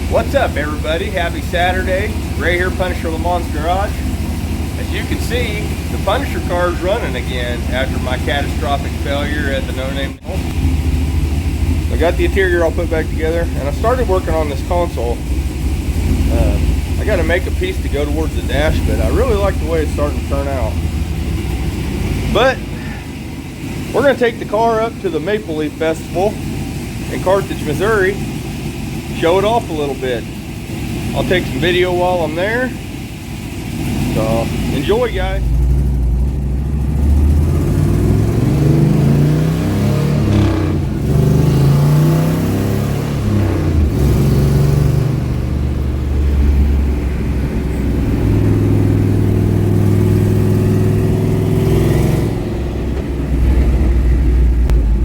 What's up, everybody? Happy Saturday. Ray here, Punisher Lemans garage. As you can see, the Punisher car is running again after my catastrophic failure at the No Name. I got the interior all put back together, and I started working on this console. I got to make a piece to go towards the dash, but I really like the way it's starting to turn out. But we're going to take the car up to the Maple Leaf Festival in Carthage, Missouri. Show it off a little bit. I'll take some video while I'm there. So enjoy, guys.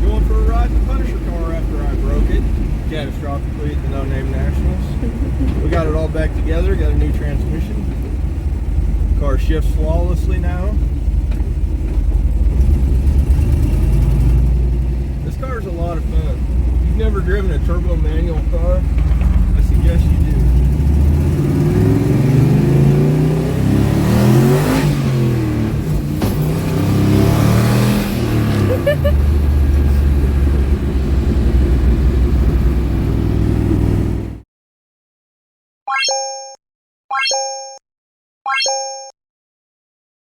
Going for a ride in the Punisher car after I broke it catastrophically at the No Name Nationals. We got it all back together, got a new transmission. Car shifts flawlessly now.